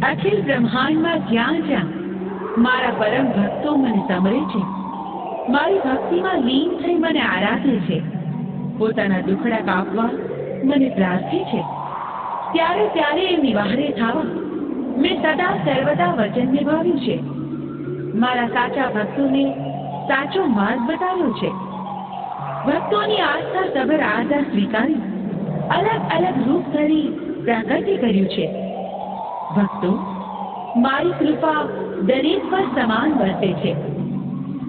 અખિલ બ્રહ્માંડમાં જ્યાં જ્યાં મારા પરમ ભક્તો મને સમરે છે, મારી ભક્તિમાં લીન થઈ મને આરાધે છે, પોતાના દુખડા કાપવા મને પ્રાર્થે છે, ત્યારે ત્યારે એ નિવારે થવા મેં સદા સર્વદા વચન નિભાવ્યું છે. મારા સાચા ભક્તોને સાચો માર્ગ બતાવ્યો છે. ભક્તોની આસ્થા સભર આદર સ્વીકારી અલગ અલગ રૂપ ધરી પ્રાગટ્ય કર્યું છે. ભક્તો, મારી કૃપા દરેક પર સમાન વર્તે છે.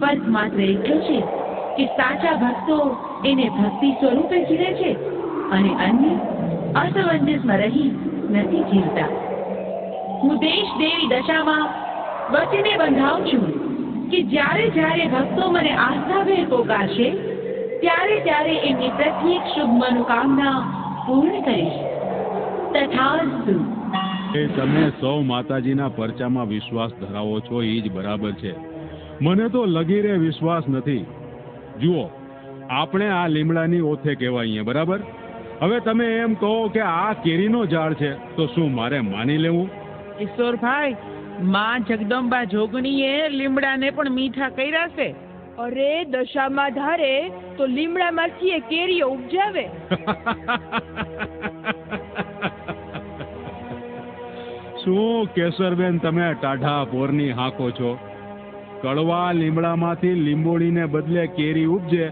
ફર્ક માત્ર એટલો છે કે સાચા ભક્તો એને ભક્તિ સ્વરૂપે જીવે છે અને અન્ય અસમંજસમાં રહી નથી જીવતા. હું દેશ દેવી દશામાં વચને બંધાવું છું કે જ્યારે જ્યારે ભક્તો મને આસ્થાભેર પોકારશે ત્યારે ત્યારે એમની પ્રત્યેક શુભ મનોકામના પૂર્ણ કરીશ. તથાસ્તુ. તમે સૌ માતાજીના પરચામાં વિશ્વાસ ધરાવો છો એ જ બરાબર છે. મને તો લગીરે વિશ્વાસ નથી. જુઓ, આપણે આ લીમડાની ઓથે કહેવાય, બરાબર? હવે તમે એમ કહો કે આ કેરીનો ઝાડ છે, તો શું મારે માની લેવું? ઈશ્વરભાઈ, માં જગદંબા જોગણીએ લીમડાને પણ મીઠા કર્યા છે. અરે દશામાં ધારે તો લીમડામાંથી એ કેરીઓ ઉપજાવે. શું કેશરબેન, તમે ટાઢા પોરની હાંકો છો? કડવા લીમડામાંથી લીંબોડીને બદલે કેરી ઉપજે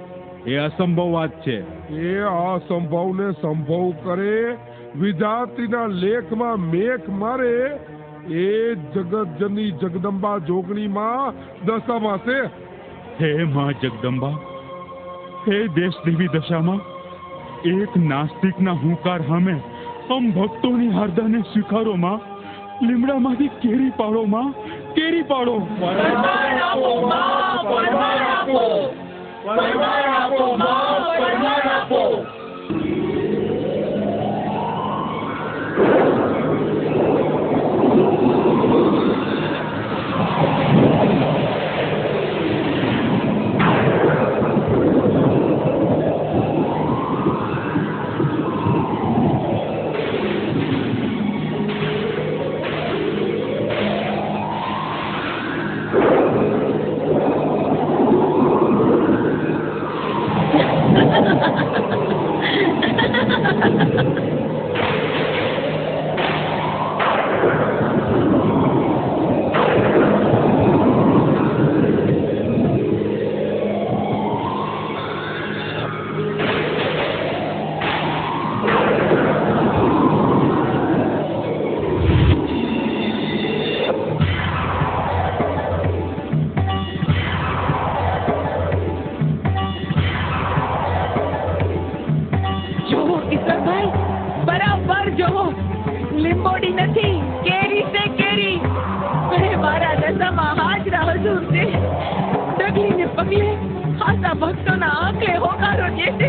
એ અસંભવ વાત છે. એ અસંભવને સંભવ કરે, વિધાતીના લેખમાં મેઘ મારે, એ જગતજનની જગદંબા જોગણીમાં દશામાં છે. હે માં જગદંબા, હે દેશદેવી દશામાં, એક નાસ્તિકના હુંકાર સામે હમ ભક્તોની હારદાને સ્વીકારો માં. લીમડામાંથી કેરી પાડો માં, કેરી પાડો. પરમાર આપો માં, પરમાર આપો, પરમાર આપો માં, પરમાર આપો. લીંબોડી નથી, કેરી છે કેરી. અરે મારા દશામાં હાજરા હજુર છે. ડગલીને પગલે ખાસા ભક્તોના આંખે હોકારો દે છે.